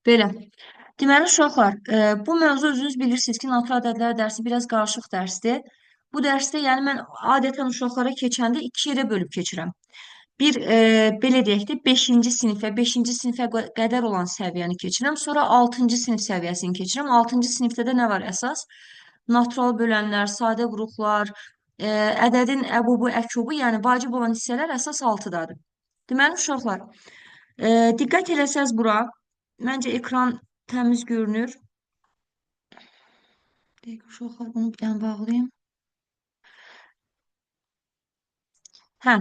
Belə. Deməli, uşaqlar, bu mövzu özünüz bilirsiniz ki, natural ədəbiyyat dərsi biraz qarışıq dərsdir. Bu dərsdə, yəni mən adətən uşaqlara keçəndə iki yerə bölüb keçirəm. Bir, belə deyək də, 5-ci sinifə, 5-ci sinifə qədər olan səviyyəni keçirəm, sonra 6-cı sinif səviyyəsini keçirəm. 6-cı sinifdə də nə var əsas? Natural bölənlər, sadə qruplar, ədədin əbubu, əkubu, yəni vacib olan hissələr əsas 6-dadır. Deməli, uşaqlar, diqqət eləsəz bura, məncə ekran təmiz görünür. Dəqiqə uşaqlar, bunu bir dənə bağlayayım. Hə,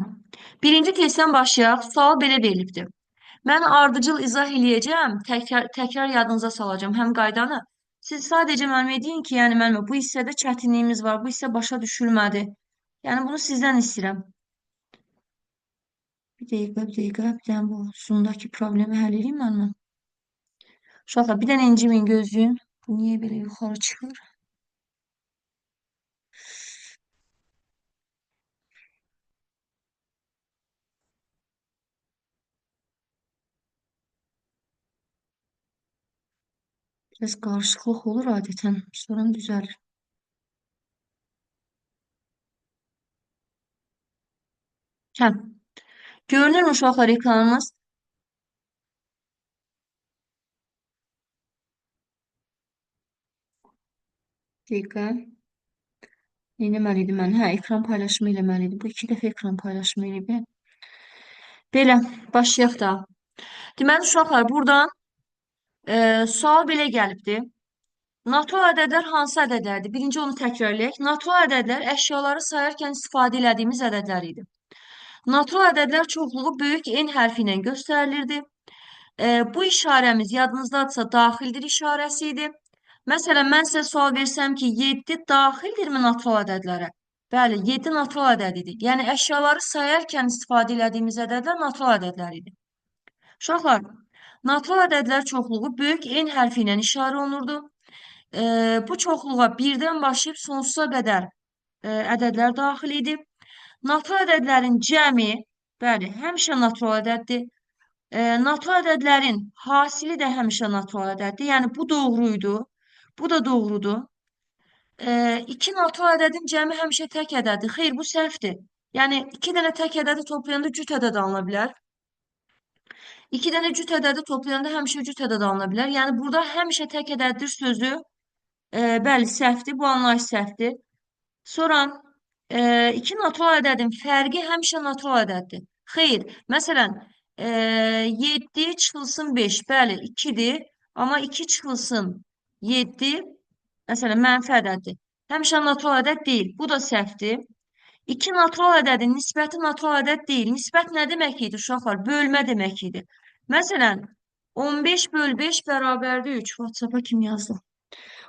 birinci testdən başlayaq. Sual belə verilibdir. Mən ardıcıl izah eləyəcəm, təkrar yadınıza salacağım həm qaydanı. Siz sadəcə mənimlə deyin ki, yəni mənimlə bu hissədə çətinliyimiz var, bu hissə başa düşülmədi. Yəni bunu sizdən istəyirəm. Bir dəqiqə, bir dənə bu Zoom-dakı problemi həll edeyim mənimlə. Uşaqlar, bir dənə inciməyin, gözləyin. Bu niyə belə yuxarı çıxır? Biraz qarışıqlıq olur adətən, sonra düzəlir. Hə, görünür uşaqlar ekranımız. Dəqiqə. Eləməliydim mən. Hə, ekran paylaşımı eləməliydim. Bu iki dəfə ekran paylaşımı eləyib. Belə, başlayaq da. Deməli, uşaqlar, buradan sual belə gəlibdir. Natural ədədlər hansı ədədlərdir? Birinci onu təkrarlayaq. Natural ədədlər əşyaları sayarkən istifadə etdiyimiz ədədlər idi. Natural ədədlər çoxluğu böyük N hərfi ilə göstərilirdi. Bu işarəmiz yadınızdadırsa daxildir işarəsi idi. Məsələn, mən sizə sual versəm ki, 7 daxildirmi natural ədədlərə? Bəli, 7 natural ədədidir. Yəni, əşyaları sayarkən istifadə etdiyimiz ədədlər natural ədədlər idi. Uşaqlar, natural ədədlər çoxluğu böyük N hərfi ilə işarə olunurdu. Bu çoxluğa birdən başlayıb sonsuza qədər ədədlər daxil idi. Natural ədədlərin cəmi, bəli, həmişə natural ədəddir. Natural ədədlərin hasili də həmişə natural ədəddir. Yəni, bu doğruydu. Bu da doğrudur. İki natural ədədin cəmi həmişə tək ədəddir. Xeyr, bu səhvdir. Yəni, iki dənə tək ədədi toplayanda cüt ədəd alına bilər. İki dənə cüt ədədi toplayanda həmişə cüt ədəd alına bilər. Yəni, burada həmişə tək ədəddir sözü, bəli, səhvdir. Bu anlayış səhvdir. Sonra, iki natural ədədin fərqi həmişə natural ədəddir. Xeyr, məsələn, 7 çıxılsın 5, bəli, 2-dir. Amma 2 çıxılsın 7, məsələn, mənfi ədəddir. Həmişə natural ədəd deyil. Bu da səhvdir. 2 natural ədədin nisbəti natural ədəd deyil. Nisbət nə demək idi, uşaqlar? Bölmə demək idi. Məsələn, 15 böl 5 bərabərdir 3. WhatsApp-a kim yazdı?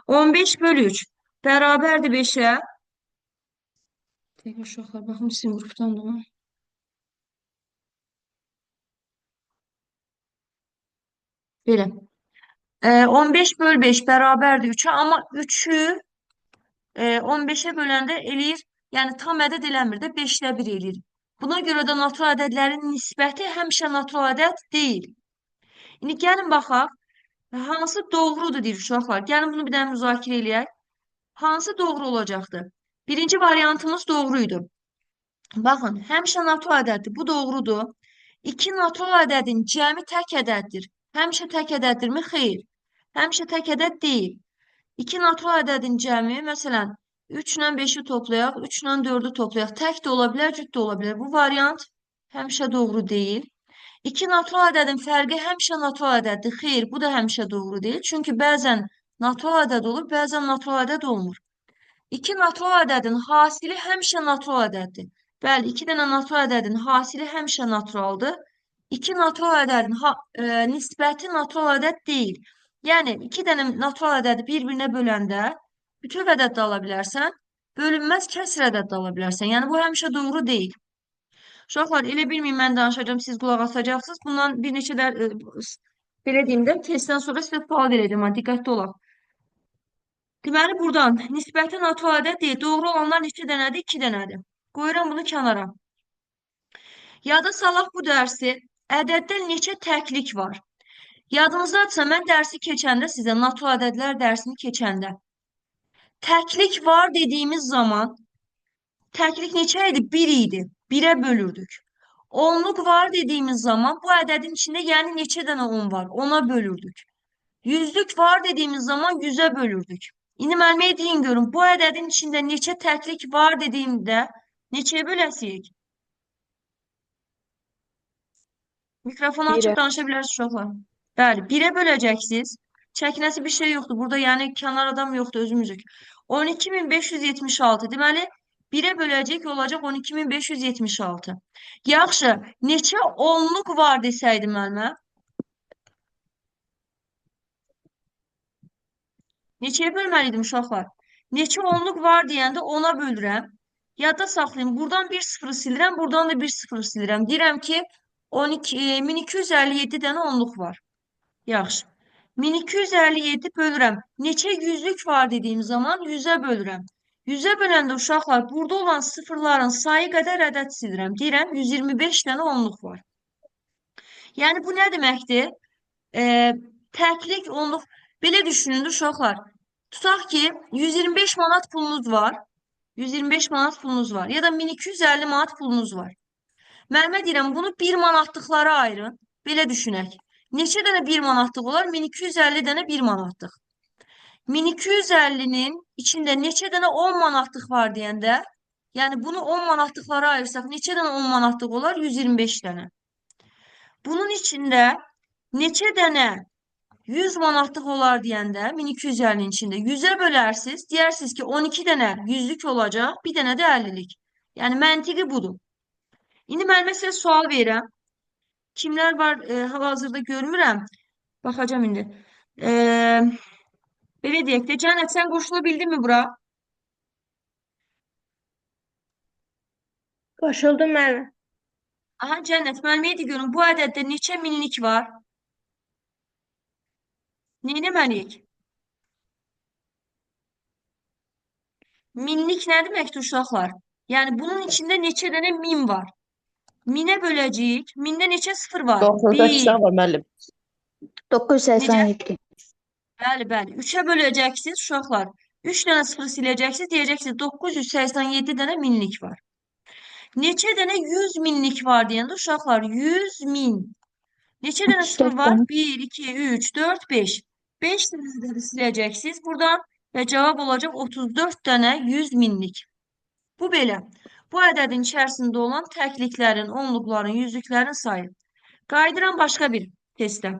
15 böl 3 bərabərdir 5-ə. Tek uşaqlar, baxım sizin qrupdan da. Belə. 15 böl 5 bərabərdir 3-ə, amma 3-ü 15-ə böləndə eləyir, yəni tam ədəd eləmir də 5-də 1 eləyir. Buna görə də natural ədədlərin nisbəti həmişə natural ədəd deyil. İndi gəlin baxaq, hansı doğrudur deyir uşaqlar. Gəlin bunu bir dənə müzakirə eləyək. Hansı doğru olacaqdır? Birinci variantımız doğruydu. Baxın, həmişə natural ədəddir. Bu doğrudur. 2 natural ədədin cəmi tək ədəddir. Həmişə tək ədəddirmi? Xeyr. Həmişə tək ədəd deyil. 2 natural ədədin cəmi, məsələn, 3 ilə 5-i toplayaq, 3 ilə 4-ü toplayaq. Tək də ola bilər, cüt də ola bilər. Bu variant həmişə doğru deyil. 2 natural ədədin fərqi həmişə natural ədəddir. Xeyr, bu da həmişə doğru deyil. Çünki bəzən natural ədəd olur, bəzən natural ədəd olmur. 2 natural ədədin hasili həmişə natural ədəddir. Bəli, 2 dənə natural ədədin hasili həmişə naturaldır. 2 natural ədədin nisbəti natural ədəd deyil. Yəni, 2 dənə natural ədədi bir-birinə böləndə bütöv ədəd də ala bilərsən, bölünməz kəsr ədəd də ala bilərsən. Yəni, bu həmişə doğru deyil. Uşaqlar, elə bilməyin, mən danışacağım, siz qulaq asacaqsınız. Bundan bir neçə də, belə deyim də, testdən sonra sizə sual verəcəm, diqqətli olaq. Deməli, buradan nisbəti natural ədəd deyil. Doğru olanlar neçə dənədir? 2 dənədir. Qoyuram bunu kənara. Yada salaq bu dərsi. Ədəddə neçə təklik var? Yadınızdadırsa mən dərsi keçəndə sizə natural ədədlər dərsini keçəndə təklik var dediyimiz zaman təklik neçə idi? 1 idi. 1-ə bölürdük. Onluq var dediyimiz zaman bu ədədin içində yəni neçə dənə 10 var? 10-a bölürdük. Yüzlük var dediyimiz zaman 100-ə bölürdük. İndi müəllimə deyin görün, bu ədədin içində neçə təklik var dediyimdə neçəyə böləsiyik? Mikrofonu açıb Bire. danışa bilərsiniz uşaqlar. Bəli, 1-ə böləcəksiniz. Çəkinəsi bir şey yoxdur. Burada yəni kənar adam yoxdur, özümüzük. 12.576. Deməli, 1-ə böləcək olacaq 12.576. Yaxşı, neçə onluq var desəydim müəllimə? Neçəyə bölməliydim uşaqlar? Neçə onluq var deyəndə 10-a bölürəm. Yadda saxlayın. Buradan bir sıfırı silirəm, buradan da bir sıfırı silirəm. Deyirəm ki, 1257 dənə onluq var. Yaxşı. 1257 bölürəm. Neçə yüzlük var dediyim zaman 100-ə bölürəm. 100-ə böləndə uşaqlar burada olan sıfırların sayı qədər ədəd silirəm. Deyirəm 125 dənə onluq var. Yəni bu nə deməkdir? Təklik onluq. Belə düşünün uşaqlar. Tutaq ki 125 manat pulunuz var. 125 manat pulunuz var. Ya da 1250 manat pulunuz var. Müəllimə deyirəm, bunu 1 manatlıqlara ayırın. Belə düşünək. Neçə dənə 1 manatlıq olar? 1250 dənə 1 manatlıq. 1250-nin içində neçə dənə 10 manatlıq var deyəndə, yəni bunu 10 manatlıqlara ayırsaq, neçə dənə 10 manatlıq olar? 125 dənə. Bunun içində neçə dənə 100 manatlıq olar deyəndə, 1250-nin içində 100-ə bölərsiniz, deyərsiniz ki, 12 dənə 100-lük olacaq, bir dənə də 50-lik. Yəni məntiqi budur. İndi müəllimə sizə sual verirəm. Kimlər var hal-hazırda görmürəm. Baxacam indi. E, Belə deyək də, Cənnət, sən qoşula bildinmi bura? Koşuldu müəllim. Aha, Cənnət, müəlliməyə de görün, bu ədəddə neçə minlik var? Neynəməliyik? Minlik nə deməkdir uşaqlar? Yəni bunun içində neçə dənə min var? Minə böləcəyik. Mində neçə sıfır var? 9'da 1. çıkan var müəllim. Necə? 987. Bəli, bəli. 3-ə böləcəksiniz uşaqlar. 3 dənə sıfır siləcəksiniz. Deyəcəksiniz 987 dənə minlik var. Neçə dənə 100 minlik var deyəndə uşaqlar 100 min. Neçə dənə sıfır 34 var? tane. 1, 2, 3, 4, 5. 5 dənə siləcəksiniz buradan və cavab olacaq 34 dənə 100 minlik. Bu belə. Bu ədədin içərisində olan təkliklərin, onluqların, yüzlüklərin sayı. Qayıdıram başqa bir testə.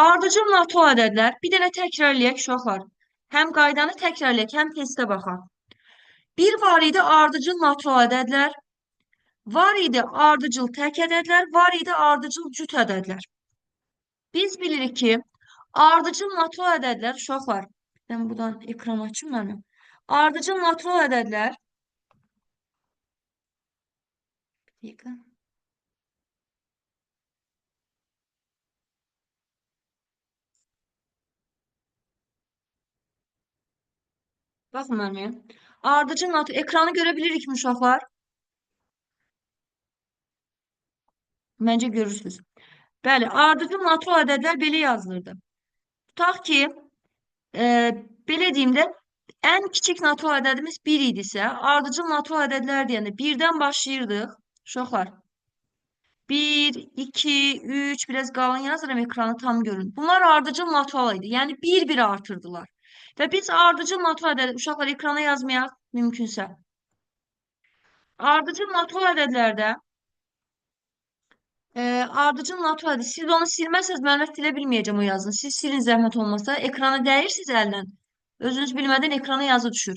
Ardıcıl natural ədədlər. Bir dənə təkrarlayaq uşaqlar. Həm qaydanı təkrarlayaq, həm testə baxaq. Bir var idi ardıcıl natural ədədlər, var idi ardıcıl tək ədədlər, var idi ardıcıl cüt ədədlər. Biz bilirik ki, ardıcıl natural ədədlər, uşaqlar, mən buradan ekran açım mənim. Ardıcıl natural ədədlər, bir dəqiqə. Baxın mənim. Ardıcıl natural, ekranı görə bilirik mi uşaqlar? Məncə görürsünüz. Bəli, ardıcıl natural ədədlər belə yazılırdı. Tutaq ki, belə deyim də, ən kiçik natural ədədimiz 1 idisə, ardıcıl natural ədədlər deyəndə 1-dən başlayırdıq. Uşaqlar, 1, 2, 3, biraz qalın yazıram, ekranı tam görün. Bunlar ardıcıl natural idi. Yəni, bir-bir artırdılar. Və biz ardıcıl natural ədəd, uşaqlar ekrana yazmayaq, mümkünsə. Ardıcıl natural ədədlərdə ardıcıl natural ədəd. Siz onu silməsəz, mən silə bilməyəcəm o yazını. Siz silin zəhmət olmasa. Ekrana dəyirsiniz əldən. Özünüz bilmədən ekrana yazı düşür.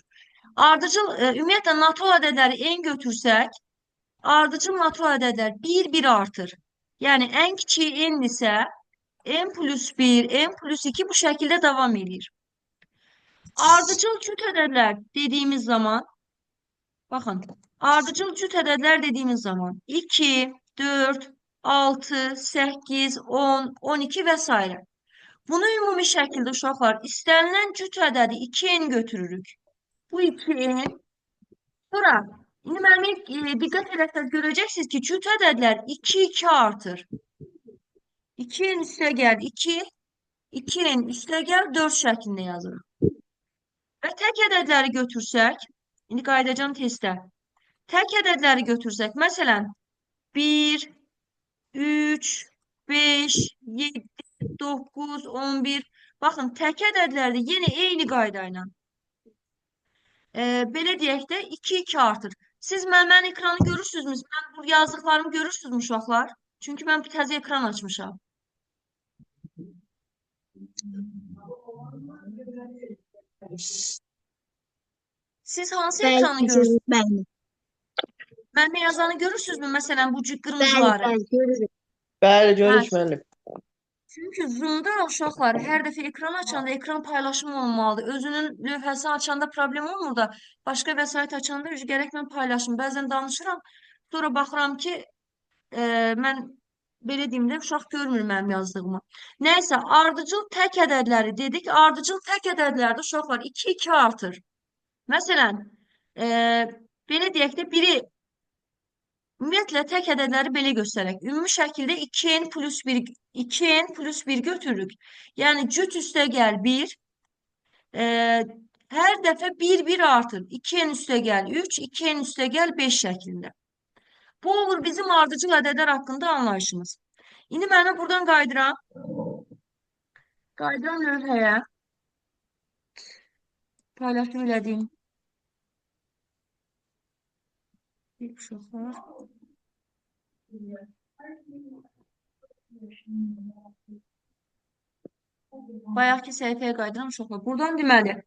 Ardıcıl, ümumiyyətlə, natural ədədləri en götürsək, ardıcıl natural ədədlər bir-bir artır. Yəni, ən kiçiyi n isə, n plus 1, n plus 2 bu şəkildə davam edir. Ardıcıl cüt ədədlər dediyimiz zaman, baxın, ardıcıl cüt ədədlər dediyimiz zaman 2, 4, 6, 8, 10, 12 və s. Bunu ümumi şəkildə uşaqlar istənilən cüt ədədi 2n götürürük. Bu 2n. Sonra, indi müəllimə diqqət edərsəz görəcəksiniz ki, cüt ədədlər 2, 2 artır. 2'nin üstə gəl 2, 2'nin üstə gəl 4 şəklində yazırıq. Və tək ədədləri götürsək, indi qayıdacağım testə. Tək ədədləri götürsək, məsələn, 1, 3, 5, 7, 9, 11. Baxın, tək ədədlərdə yenə eyni qayda ilə. Belə deyək də 2, 2 artır. Siz mənim ekranı görürsünüzmü? Mən bu yazdıqlarımı görürsünüzmü uşaqlar? Çünki mən bir təzə ekran açmışam. Siz hansı Bəli, ekranı görürsünüz? bəli. Mənim yazanı görürsünüzmü? Məsələn, bu Bəli, qırmızıları. bəli, görürük. Bəli, Hə, görürük müəllim. çünki Zoom-da uşaqlar hər dəfə ekran açanda ekran paylaşımı olmalıdır. Özünün lövhəsini açanda problem olmur da, başqa vəsait açanda gərək mən paylaşım. Bəzən danışıram, sonra baxıram ki, mən belə deyim də, uşaq görmür mənim yazdığımı. Nəysə, ardıcıl tək ədədləri dedik. Ardıcıl tək ədədlərdə uşaqlar 2, 2 artır. Məsələn, belə deyək də, biri ümumiyyətlə tək ədədləri belə göstərək. Ümumi şəkildə 2n plus 1, 2n plus 1 götürürük. Yəni cüt üstə gəl 1. Hər dəfə 1, 1 artır. 2n üstə gəl 3, 2n üstə gəl 5 şəklində. Bu olur bizim ardıcıl ədədlər haqqında anlayışımız. İndi mənə buradan qayıdıram. Qayıdıram lövhəyə. Paylaşım elədiyim. Uşaqlar. Bayaqki səhifəyə qayıdıram uşaqlar. Buradan deməli.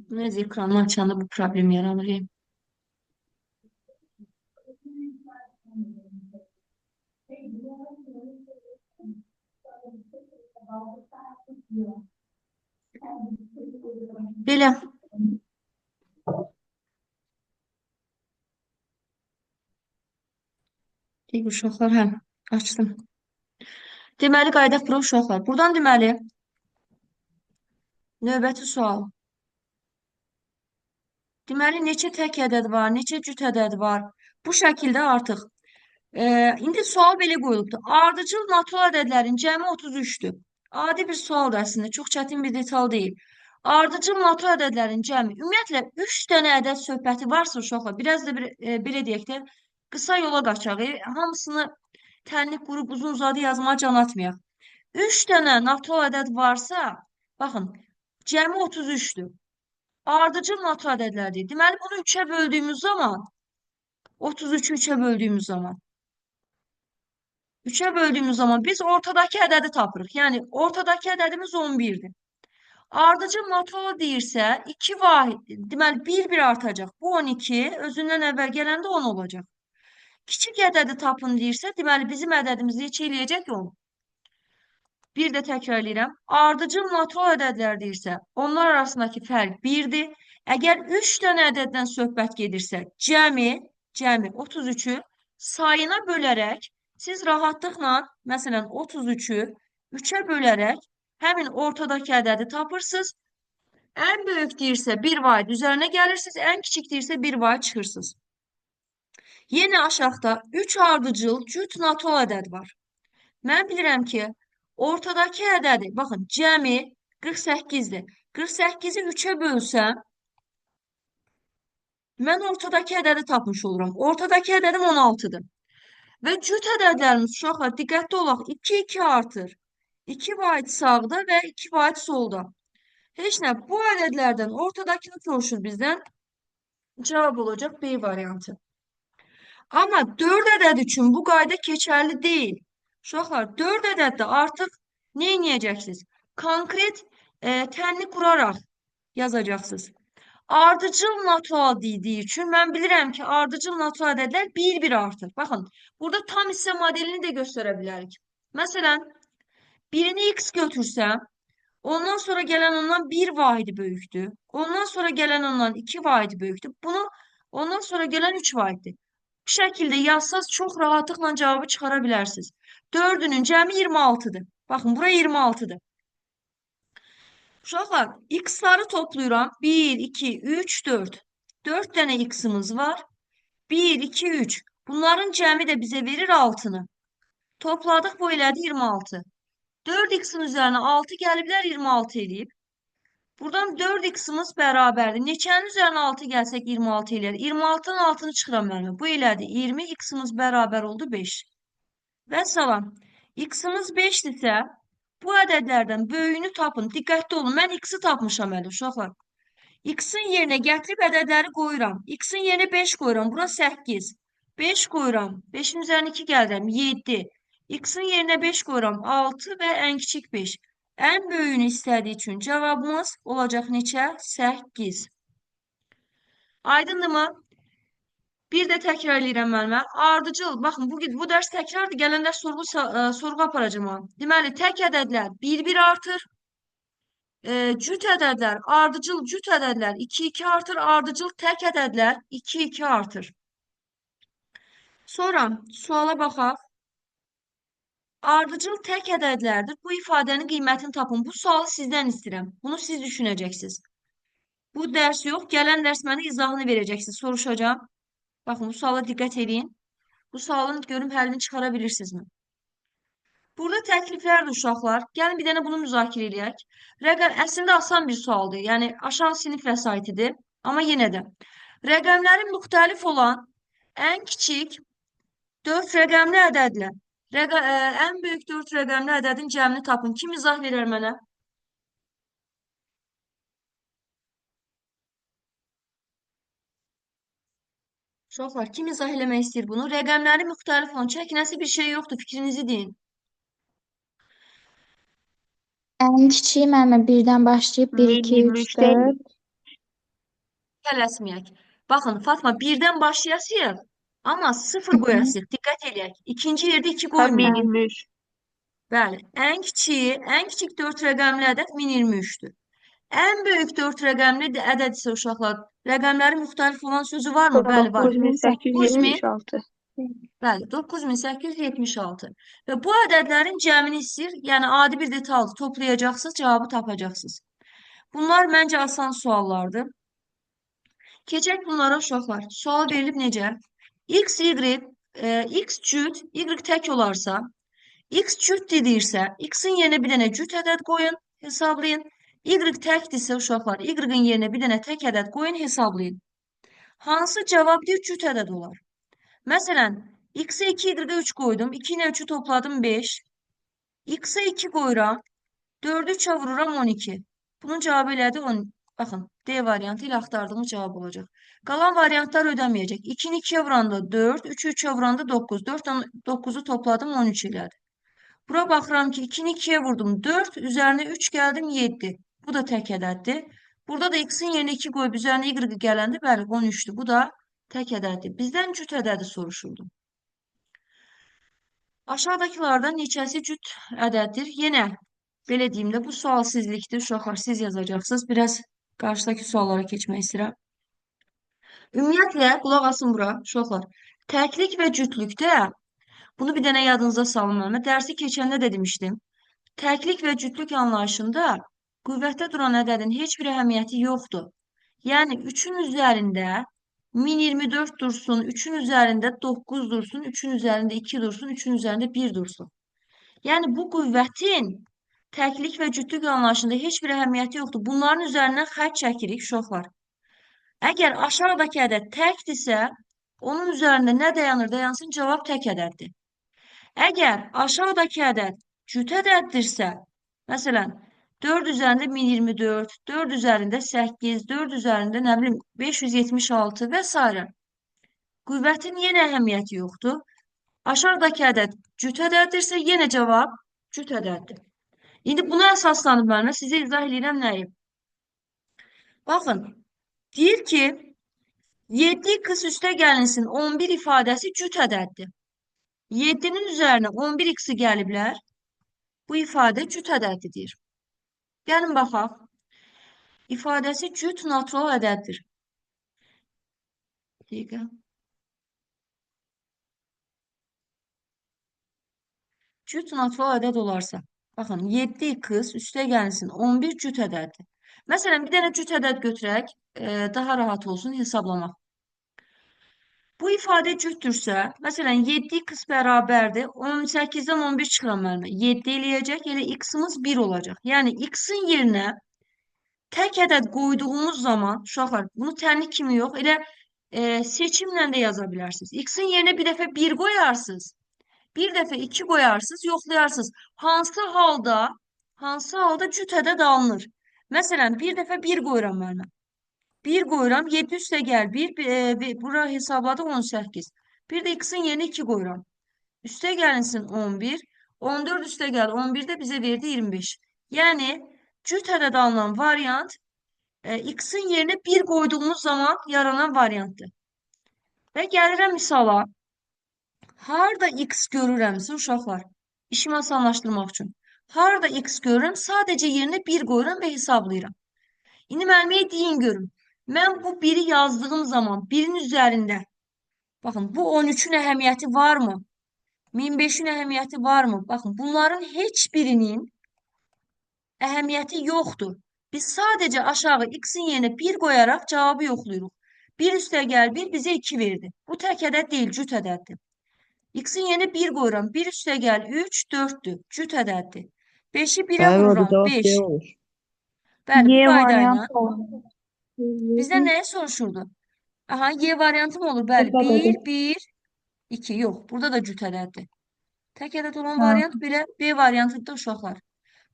Neyse ekranı açanda bu problem yaranır. Belə. Deyək uşaqlar, hə, açdım. Deməli, qaydaq bura uşaqlar. Buradan deməli, növbəti sual. Deməli, neçə tək ədəd var, neçə cüt ədəd var? Bu şəkildə artıq. İndi sual belə qoyulubdur. Ardıcıl natural ədədlərin cəmi 33-dür. Adi bir sualdır əslində, çox çətin bir detal deyil. Ardıcıl natural ədədlərin cəmi, ümumiyyətlə 3 dənə ədəd söhbəti varsa uşaqlar, biraz da belə deyək də, qısa yola qaçaq. Hamısını tənlik qurub uzun-uzadı yazmağa can atmayaq. 3 dənə natural ədəd varsa, baxın, cəmi 33-dür. Ardıcıl natural ədədlərdir. Deməli, bunu 3-ə böldüyümüz zaman, 33-ü 3-ə böldüyümüz zaman, 3'e böldüğümüz zaman biz ortadaki ədədi tapırıq. Yəni, ortadaki ədədimiz 11'dir. Ardıcıl natural deyirsə, 2 vahid, deməli, 1 artacaq. Bu 12, özündən əvvəl gələndə 10 olacaq. Kiçik ədədi tapın deyirsə, deməli, bizim ədədimiz neçə eləyəcək 10. Bir də təkrarlayıram. Ardıcıl natural ədədlər deyirsə, onlar arasındakı fərq 1'dir. Əgər 3 dənə ədəddən söhbət gedirsə, cəmi 33'ü sayına bölərək, siz rahatlıqla, məsələn, 33'ü 3'ə bölərək həmin ortadakı ədədi tapırsınız. Ən böyük deyirsə 1 vahid üzərinə gəlirsiniz, ən kiçik deyirsə 1 vahid çıxırsınız. Yenə aşağıda 3 ardıcıl cüt natural ədəd var. Mən bilirəm ki, ortadakı ədədi, baxın, cəmi 48'dir. 48'i 3'ə bölsəm, mən ortadakı ədədi tapmış oluram. Ortadakı ədədim 16'dır. Və cüt ədədlərimiz uşaqlar diqqətli olaq 2, 2 artır. 2 vahid sağda və 2 vahid solda. Heç nə, bu ədədlərdən ortadakını soruşur bizdən. Cavab olacaq B variantı. Amma 4 ədəd üçün bu qayda keçərli deyil. Uşaqlar, 4 ədəddə artıq nə edəcəksiniz? Konkret tənlik quraraq yazacaqsınız. Ardıcıl natural dediyi üçün mən bilirəm ki, ardıcıl natural ədədlər 1 artır. Baxın, burada tam hissə modelini də göstərə bilərik. Məsələn, birini x götürsəm, ondan sonra gələn ondan 1 vahidi böyükdür. Ondan sonra gələn ondan 2 vahidi böyükdür. Ondan sonra gələn 3 vahiddir. Bu şəkildə yazsaz çox rahatlıqla cavabı çıxara bilərsiniz. 4'ünün cəmi 26'dır. Baxın, bura 26'dır. Uşaqlar, x-ları toplayıram. 1, 2, 3, 4. 4 dənə x-imiz var. 1, 2, 3. Bunların cəmi də bizə verir 6-nı. Topladıq, bu elədi 26. 4x-in üzərinə 6 gəliblər, 26 eləyib. Buradan 4x-imiz bərabərdir. Neçənin üzərinə 6 gəlsək 26 eləyər. 26-nın altını çıxıram mənimə. Bu elədi 20, x-imiz bərabər oldu 5. Və salam. X-imiz 5-dirsə, bu ədədlərdən böyüyünü tapın. Diqqətli olun. Mən x-i tapmışam hələ uşaqlar. X-in yerinə gətirib ədədləri qoyuram. X-in yerinə 5 qoyuram. Bura 8. 5 qoyuram. 5-in üzərinə 2 gəlirəm. 7. X-in yerinə 5 qoyuram. 6 və ən kiçik 5. Ən böyüyünü istədiyi üçün cavabımız olacaq neçə? 8. Aydındırmı? Bir də təkrar edirəm müəllimə. Ardıcıl, baxın bu dərs təkrardır. Gələn dərs sorğu aparacağam. Deməli, tək ədədlər 1-1 artır. Cüt ədədlər, ardıcıl cüt ədədlər 2-2 artır. Ardıcıl tək ədədlər 2-2 artır. Sonra suala baxaq. Ardıcıl tək ədədlərdir. Bu ifadənin qiymətini tapın. Bu sualı sizdən istəyirəm. Bunu siz düşünəcəksiniz. Bu dərs yox, gələn dərs mənə izahını verəcəksiniz. Soruşacağım. Baxın, bu suala diqqət edin. Bu sualın görüm həllini çıxara bilirsinizmi? Burada təkliflərdir uşaqlar. Gəlin bir dənə bunu müzakirə edək. Rəqəm əslində asan bir sualdır. Yəni aşağı sinif vəsaitidir. Amma yenə də rəqəmlərin müxtəlif olan ən kiçik 4 rəqəmli ədədlə ən böyük 4 rəqəmli ədədin cəmini tapın. Kim izah verər mənə? Uşaqlar, kim izah eləmək istəyir bunu? Rəqəmləri müxtəlif olan, çəkinəsi bir şey yoxdur, fikrinizi deyin. En kiçiği müəllimə birdən başlayıb 1, 2, 3, 1023 değil mi? 4. Tələsməyək. Baxın, Fatma, birdən başlayasıyıq, amma Hı 0 hı. qoyasıyıq. Diqqət eləyək. İkinci yerdə 2 Ha qoymayın. 1023. Bəli, ən kiçik 4 rəqəmli ədəd 1023-dür. Ən böyük 4 rəqəmli ədəd isə uşaqlar, rəqəmləri müxtəlif olan sözü varmı? Bəli, var. 9000, 9876. bəli, 9876. Və bu ədədlərin cəmini istəyir, yəni adi bir detaldır. Toplayacaqsınız, cavabı tapacaqsınız. Bunlar məncə asan suallardır. Keçək bunlara uşaqlar. Sual verilib necə? X, Y, X cüt, Y tək olarsa, X cüt deyirsə, X-in yerinə bir dənə cüt ədəd qoyun, hesablayın. Y təkdirsə uşaqlar, Y-in yerinə bir dənə tək ədəd qoyun, hesablayın. Hansı cavab bir cüt ədəd olar? Məsələn, X-ə 2, Y-ə 3 qoydum. 2 ilə 3-ü topladım 5. X-ə 2 qoyuram. 4-ü 3-ə vururam 12. Bunun cavabı elədi 10. Baxın, D variantı ilə axtardığımız cavab olacaq. Qalan variantlar ödəməyəcək. 2-ni 2-yə vuranda 4, 3-ü 3-ə vuranda 9. 4-dən 9-u topladım 13 elədi. Bura baxıram ki, 2-ni 2-yə vurdum 4, üzərinə 3 gəldim 7. Bu da tək ədəddir. Burada da x-in yerinə 2 qoyub üzərinə y gələndə, bəli, 13-dür. Bu da tək ədəddir. Bizdən cüt ədədi soruşuldu. Aşağıdakılardan neçəsi cüt ədəddir? Yenə belə deyim də, bu sual sizlikdir. Uşaqlar, siz yazacaqsınız. Biraz qarşıdakı suallara keçmək istəyirəm. Ümumiyyətlə, qulaq asın bura, uşaqlar. Təklik və cütlükdə, bunu bir dənə yadınıza salın mənə. Dərsi keçəndə də demişdim. Təklik və cütlük anlayışında qüvvətdə duran ədədin heç bir əhəmiyyəti yoxdur. Yəni 3-ün üzərində 1024 dursun, 3-ün üzərində 9 dursun, 3-ün üzərində 2 dursun, 3-ün üzərində 1 dursun. Yəni bu qüvvətin təklik və cütlük anlayışında heç bir əhəmiyyəti yoxdur. Bunların üzərindən xətt çəkirik uşaqlar. Əgər aşağıdakı ədəd təkdirsə, onun üzərində nə dayanır, dayansın, cavab tək ədəddir. Əgər aşağıdakı ədəd cüt ədəddirsə, məsələn, 4 üzərində 1024, 4 üzərində 8, 4 üzərində nə bilim 576 və s. Qüvvətin yenə əhəmiyyəti yoxdur. Aşağıdakı ədəd cüt ədəddirsə, yenə cavab cüt ədəddir. İndi buna əsaslanıb mənə sizə izah edirəm nəyi? Baxın, deyir ki, 7x üstə gəlinsin 11 ifadəsi cüt ədəddir. 7-nin üzərinə 11x-i gəliblər. Bu ifadə cüt ədədidir. Gəlin baxaq. İfadəsi cüt natural ədəddir. Dəqiqə. Cüt natural ədəd olarsa. Baxın, 7x üstə gəlsin 11 cüt ədəddir. Məsələn, bir dənə cüt ədəd götürək, daha rahat olsun hesablamaq. Bu ifadə cütdürsə, məsələn, 7x bərabərdir, 18-dən 11 çıxıram müəllimə. 7 eləyəcək, elə x-imiz 1 olacaq. Yəni, x-in yerinə tək ədəd qoyduğumuz zaman, uşaqlar, bunu tənlik kimi yox, elə seçimlə də yaza bilərsiniz. X-in yerinə bir dəfə 1 qoyarsınız, bir dəfə 2 qoyarsınız, yoxlayarsınız. Hansı halda cüt ədəd alınır? Məsələn, bir dəfə 1 qoyuram müəllimə. 1 qoyuram, 7 üstə gəl 1, bura hesabladı 18. Bir də x-in yerinə 2 qoyuram. Üstə gəlinsin 11, 14 üstə gəl 11 də bizə verdi 25. Yəni, cüt ədəd alınan variant x-in yerinə 1 qoyduğumuz zaman yaranan variantdır. Və gəlirəm misala. Harda x görürəmsə, uşaqlar, işimi asanlaşdırmaq üçün. Harda x görürəm, sadəcə yerinə 1 qoyuram və hesablayıram. İndi müəlliməyə deyin görüm. Mən bu 1-i yazdığım zaman 1-in üzərində, baxın, bu 13-ün əhəmiyyəti varmı? 1005-in əhəmiyyəti varmı? Baxın, bunların heç birinin əhəmiyyəti yoxdur. Biz sadəcə aşağı x-in yerinə 1 qoyaraq cavabı yoxlayırıq. 1 üstə gəl 1 bizə 2 verdi. Bu tək ədəd deyil, cüt ədəddir. X-in yerinə 1 qoyuram. 1 üstə gəl 3, 4-dür. Cüt ədəddir. 5-i 1-ə Bəli, orada vururam. cavab 5. B olur. Bəli, bu Y qayda ilə. variantı olmalı. Bizdən nəyi soruşurdu? Aha, Y variantı mı olur? Bəli, Dikkat 1, edin. 1, 2. Yox, burada da cüt ədəddir. Tək ədəd olan Ha. variant belə B variantıdır uşaqlar.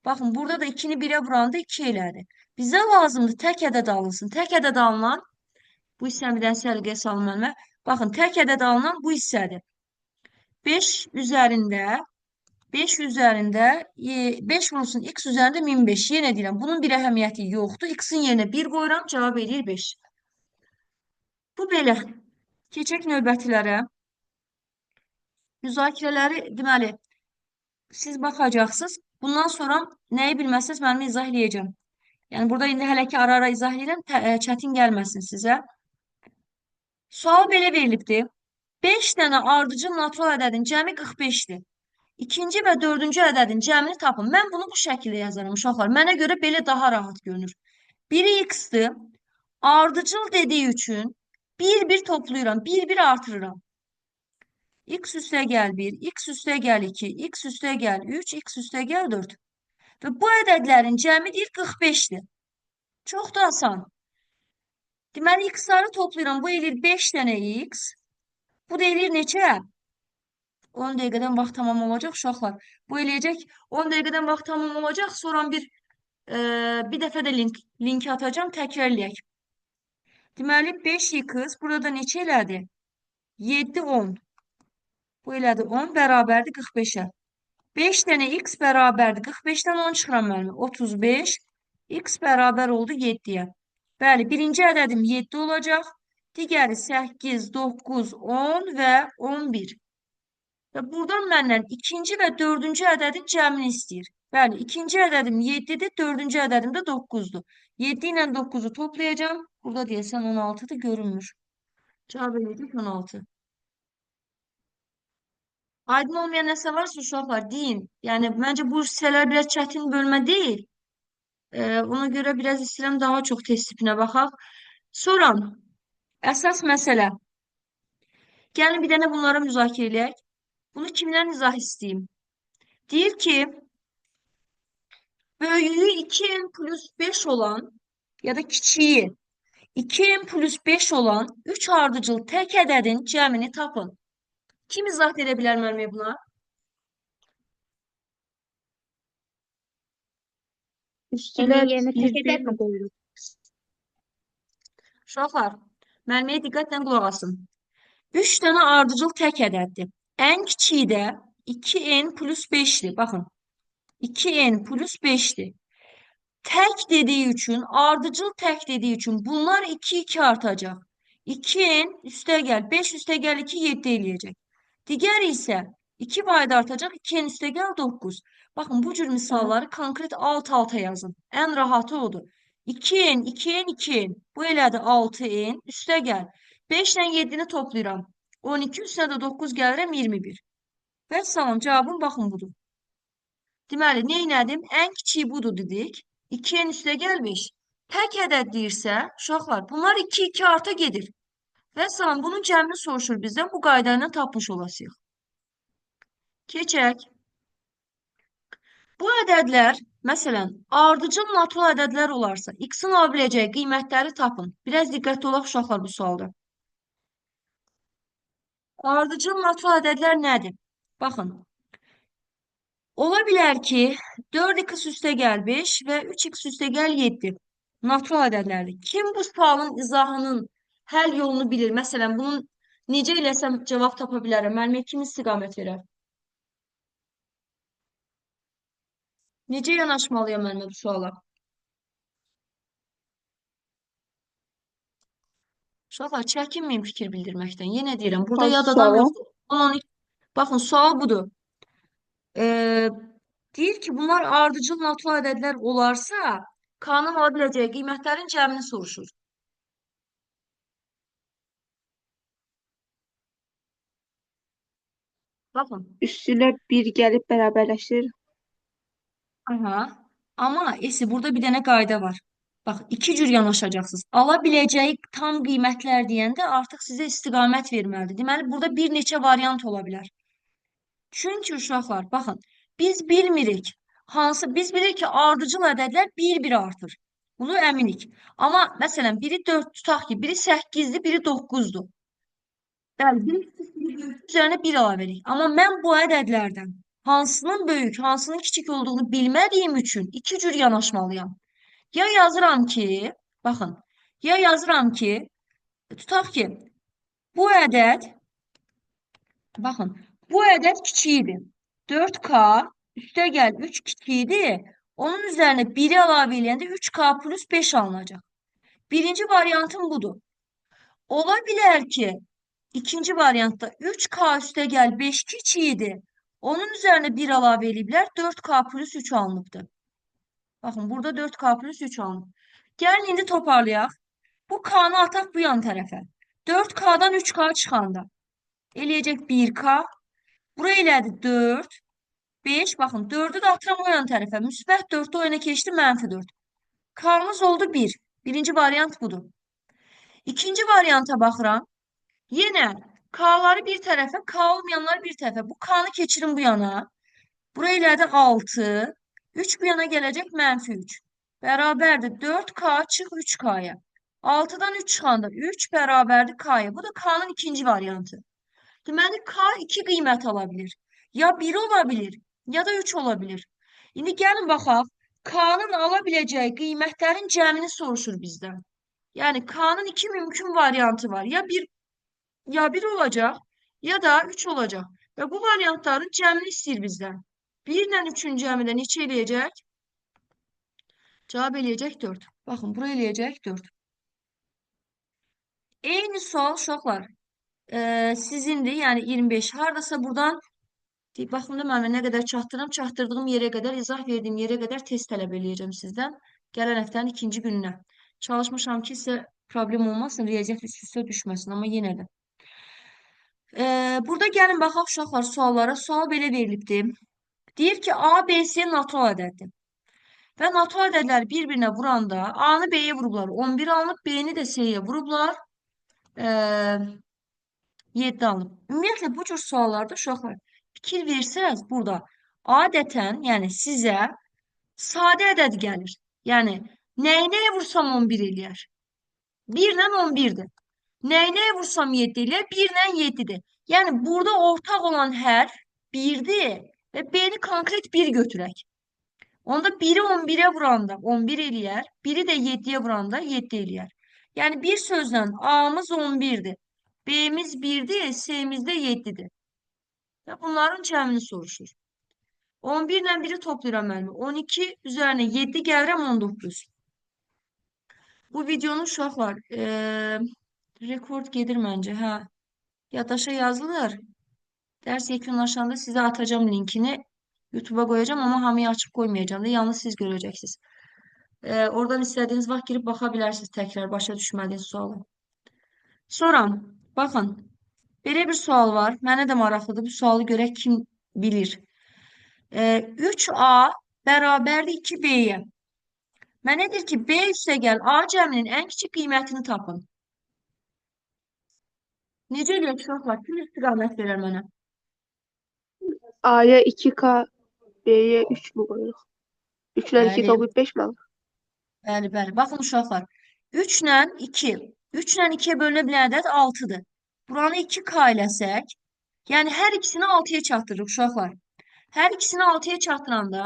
Baxın, burada da 2-ni 1-ə vuranda 2 elədi. Bizə lazımdır tək ədəd alınsın. Tək ədəd alınan, bu hissəni bir dənə səliqəyə salın mənimlə. Baxın, tək ədəd alınan bu hissədir. 5 üzərində 5 üzərində 5 vurulsun x üzərində 1005. Yenə deyirəm, bunun bir əhəmiyyəti yoxdur. X-in yerinə 1 qoyuram, cavab edir 5. Bu belə. Keçək növbətilərə. Müzakirələri, deməli, siz baxacaqsınız. Bundan sonra nəyi bilməsiniz, mən izah eləyəcəm. Yəni, burada indi hələ ki ara-ara izah edirəm, çətin gəlməsin sizə. Sual belə verilibdir. 5 dənə ardıcıl natural ədədin cəmi 45-dir. İkinci və dördüncü ədədin cəmini tapın. Mən bunu bu şəkildə yazaram, uşaqlar. Mənə görə belə daha rahat görünür. Biri x-dir. Ardıcıl dediyi üçün bir-bir toplayıram, bir-bir artırıram. X üstə gəl 1, x üstə gəl 2, x üstə gəl 3, x üstə gəl 4. Və bu ədədlərin cəmi deyir 45-dir. Çox da asan. Deməli, x-ları toplayıram. Bu eləyir 5 dənə x. Bu da eləyir neçə? 10 dəqiqədən vaxt tamam olacaq uşaqlar. Bu eləyəcək 10 dəqiqədən vaxt tamam olacaq. Sonra bir dəfə də linki atacağım. Təkrar eləyək. Deməli 5x burada neçə elədi? 7, 10. Bu elədi 10 bərabərdir 45-ə. 5 dənə x bərabərdir. 45-dən 10 çıxıram müəllimə. 35. X bərabər oldu 7-yə. Bəli, birinci ədədim 7 olacaq. Digəri 8, 9, 10 və 11. Və buradan məndən ikinci və dördüncü ədədin cəmini istəyir. Bəli, ikinci ədədim 7-dir, dördüncü ədədim də 9-dur. 7 ilə 9-u toplayacağım. Burada deyəsən 16-dır, görünmür. Cavab edəcək 16. Aydın olmayan nəsə varsa uşaqlar deyin. Yəni, məncə bu hissələr biraz çətin bölmə deyil. Ona görə biraz istəyirəm daha çox test tipinə baxaq. Sonra, əsas məsələ. Gəlin bir dənə bunları müzakirə eləyək. Bunu kimdən izah istəyeyim? Deyir ki, böyüyü 2n plus 5 olan ya da kiçiyi 2n plus 5 olan 3 ardıcıl tək ədədin cəmini tapın. Kim izah edə bilər müəllimə buna? Üstülər yerine tek ədəd mi koyuyoruz? Uşaqlar, müəlliməyə diqqətlə qulaq asın. 3 dənə ardıcıl tək ədəddir. Ən kiçiyi də 2n plus 5'dir. Baxın, 2n plus 5'dir. Tək dediyi üçün, ardıcıl tək dediyi üçün bunlar 2 artacaq. 2n üstə gəl, 5 üstə gəl 2, 7 eləyəcək. Digəri isə 2 vayda artacaq, 2n üstə gəl 9. Baxın, bu cür misalları konkret alt-alta yazın. Ən rahatı odur. 2n, 2n, 2n. Bu elədi 6n, üstə gəl. 5 ilə 7-ni toplayıram. 12 üstə də 9 gəlirəm 21. Və salam, cavabım baxın budur. Deməli, neynədim? Ən kiçiyi budur dedik. 2-nin üstə gəlmiş. Tək ədəd deyirsə, uşaqlar, bunlar 2, 2 arta gedir. Və salam, bunun cəmini soruşur bizdən. Bu qayda ilə tapmış olasıyıq. Keçək. Bu ədədlər, məsələn, ardıcıl natural ədədlər olarsa, x-in ala biləcəyi qiymətləri tapın. Biraz diqqətli olaq uşaqlar bu sualda. Ardıcıl natural ədədlər nədir? Baxın, ola bilər ki, 4x üstə gəl 5 və 3x üstə gəl 7 natural ədədlərdir. Kim bu sualın izahının həll yolunu bilir? Məsələn, bunun necə eləsəm cavab tapa bilərəm? Müəllimə kim istiqamət verər? Necə yanaşmalıyam müəllimə bu suala? Uşaqlar, çəkinməyin fikir bildirməkdən. Yenə deyirəm, burada Hansı yad adam suala? yoxdur. Baxın, sual budur. Ee, deyir ki, bunlar ardıcıl natural ədədlər olarsa, K-nın ala biləcəyi qiymətlərin cəmini soruşur. Baxın. Üstüne bir gəlib bərabərləşir. Aha. Amma burada bir dənə qayda var. Bax, iki cür yanaşacaqsınız. Ala biləcəyi tam qiymətlər deyəndə artıq sizə istiqamət verməlidir. Deməli, burada bir neçə variant ola bilər. Çünki uşaqlar, baxın, biz bilmirik. Biz bilirik ki, ardıcıl ədədlər bir-bir artır. Bunu əminik. Amma məsələn, biri 4 tutaq ki, biri 8-dir, biri 9-dur. Bəli, biri üzərinə 1 əlavə edirik. Amma mən bu ədədlərdən hansının böyük, hansının kiçik olduğunu bilmədiyim üçün iki cür yanaşmalıyam. Ya yazıram ki, baxın, ya yazıram ki, tutaq ki, bu ədəd, baxın, bu ədəd kiçik idi. 4K üstə gəl 3 kiçik idi. Onun üzərinə 1-i əlavə eləyəndə 3K plus 5 alınacaq. Birinci variantım budur. Ola bilər ki, ikinci variantda 3K üstə gəl 5 kiçik idi. Onun üzərinə 1 əlavə eləyiblər, 4K plus 3 alınıbdır. Baxın, burada 4K plus 3 alınıb. Gəlin, indi toparlayaq. Bu K-nı ataq bu yan tərəfə. 4K-dan 3K çıxanda eləyəcək 1K. Bura elədi 4, 5. Baxın, 4-ü də atıram o yan tərəfə. Müsbət 4-ü o yana keçdi, mənfi 4. K-mız oldu 1. Birinci variant budur. İkinci varianta baxıram. Yenə K-ları bir tərəfə, K olmayanları bir tərəfə. Bu K-nı keçirin bu yana. Bura elədi 6. 3 bu yana gələcək mənfi 3. Bərabərdir 4K çıx 3K-ya. 6-dan 3 çıxanda 3 bərabərdir K-ya. Bu da K-nın ikinci variantı. Deməli, K 2 qiymət ala bilir. Ya 1 ola bilir, ya da 3 ola bilir. İndi gəlin baxaq. K-nın ala biləcəyi qiymətlərin cəmini soruşur bizdən. Yəni, K-nın 2 mümkün variantı var. Ya 1 olacaq, ya da 3 olacaq. Və bu variantların cəmini istəyir bizdən. 1 ilə 3-ün cəmi də neçə eləyəcək? Cavab eləyəcək 4. Baxın, bura eləyəcək 4. Eyni sual uşaqlar sizindir, yəni 25. Hardasa buradan baxın da mən nə qədər çatdırıram, çatdırdığım yerə qədər, izah verdiyim yerə qədər test tələb eləyəcəm sizdən. Gələn həftənin ikinci gününə. Çalışmışam ki, sizə problem olmasın, riyaziyyat üst-üstə düşməsin, amma yenə də. Burada gəlin baxaq uşaqlar suallara. Sual belə verilibdir. Deyir ki, A, B, C natural ədəddir. Və natural ədədlər bir-birinə vuranda A-nı B-yə vurublar. 11 alınıb, B-ni də C-yə vurublar. 7 alınıb. Ümumiyyətlə, bu cür suallarda uşaqlar fikir versəz, burada adətən, yəni sizə sadə ədəd gəlir. Yəni, nəyə vursam 11 eləyər? 1 ilə 11-dir. Nəyə vursam 7 eləyər? 1 ilə 7-dir. Yəni, burada ortaq olan hərf 1-dir və B-ni konkret 1 götürək. Onda 1-i 11-ə vuranda 11 eləyər, 1-i də 7-yə vuranda 7 eləyər. Yəni, bir sözlə A-mız 11-dir. B-miz 1-dir, C-miz də 7-dir. Və bunların cəmini soruşur. 11 ilə 1-i toplayıram müəllimə. 12 üzərinə 7 gəlirəm 19. Bu videonun uşaqlar rekord gedir məncə. Hə, yaddaşa yazılır. Dərs yekunlaşanda sizə atacağım linkini. YouTube'a qoyacağım, amma hamıya açıb qoymayacağım da. Yalnız siz görəcəksiniz. Oradan istədiyiniz vaxt girib baxa bilərsiniz təkrar başa düşmədiyiniz sualı. Sonra, baxın. Belə bir sual var. Mənə də maraqlıdır. Bu sualı görək kim bilir. 3A bərabərdir 2B'yə. Mənə deyir ki, B üstəgəl A cəminin ən kiçik qiymətini tapın. Necə eləyək uşaqlar? Kim istiqamət verər mənə? A'ya 2K, B'ye 3 mü koyuyoruz? 3 ile 2 Bəli, toplayıp 5 mi alır? bəli, bəli. Baxın uşaqlar. 3 ilə 2. 3 ilə 2-yə bölünə bilən ədəd 6-dır. Buranı 2K eləsək, yəni hər ikisini 6-ya çatdırırıq uşaqlar. Hər ikisini 6-ya çatdıranda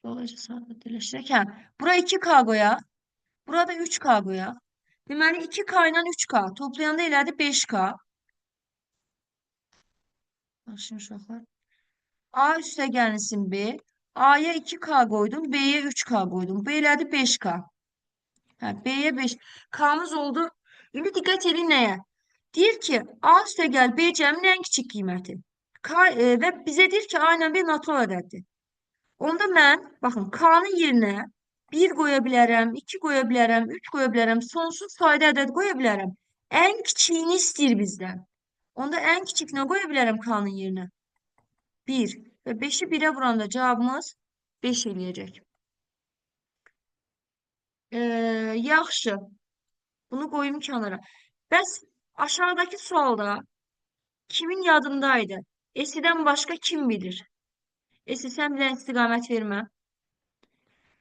dolayıca sadələşdirək. Hə, bura 2K qoyaq, burada 3K qoyaq. Deməli 2K ilə 3K toplayanda elədi 5K. Başlayın uşaqlar. A üstəgəlsin B. A'ya 2K qoydum, B'yə 3K qoydum. Bu elədi 5K. Hə, B'yə 5. K'mız oldu. İndi diqqət edin nəyə? Deyir ki, A üstəgəl B cəminin ən kiçik qiyməti. Və bizə deyir ki, A ilə B natural ədəddir. Onda mən, baxın, K'nın yerinə 1 qoya bilərəm, 2 qoya bilərəm, 3 qoya bilərəm, sonsuz sayda ədəd qoya bilərəm. Ən kiçiyini istəyir bizdən. Onda ən kiçik nə qoya bilərəm K'nın yerinə? 1 və 5-i 1-ə vuranda cavabımız 5 eləyəcək. Yaxşı. Bunu qoyum kənara. Bəs aşağıdakı sualda kimin yadındaydı? Esidən başqa kim bilir? Esi, sən bilən istiqamət vermə.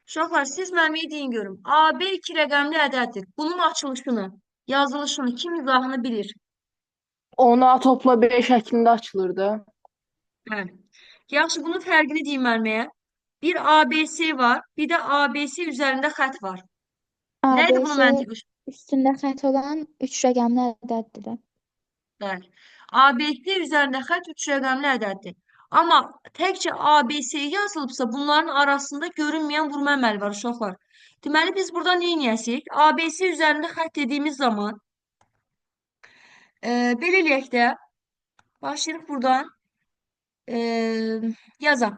Uşaqlar, siz mənə deyin görüm. AB 2 rəqəmli ədəddir. Bunun açılışını, yazılışını, kim izahını bilir? Ona topla 5 şəklində açılırdı. Hə. Yaxşı, bunun fərqini deyim mənməyə. Bir ABC var, bir də ABC üzərində xət var. Nədir bunun ABC məntiqi? üstündə xətt olan 3 rəqəmli ədəddir də. Bəli. ABC üzərində xət 3 rəqəmli ədəddir. Amma təkcə ABC yazılıbsa, bunların arasında görünməyən vurma əməli var uşaqlar. Deməli, biz burada nə edəcəyik? ABC üzərində xət dediyimiz zaman belə eləyək də, başlayırıq buradan yazaq.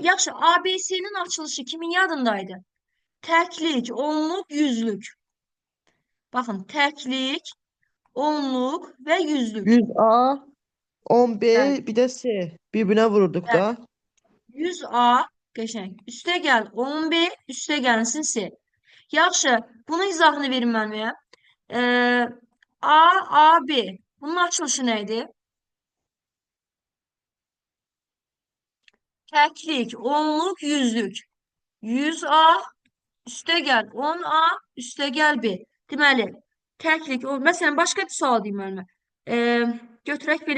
Yaxşı, ABC-nin açılışı kimin yadındaydı? Təklik, onluq, yüzlük. Baxın, təklik, onluq və yüzlük. 100A, 10B, Bəli. bir də C. Bir-birinə vururduk da. 100A qəşəng. Üstə gəl 10B, üstə gəlsin C. Yaxşı, bunun izahını verin mənə. A, A, B. Bunun açılışı nə idi? Təklik, onluq, yüzlük. 100A, üstə gəl 10A, üstə gəl B. Deməli, təklik, məsələn, başqa bir sual deyim mənə. Götürək belə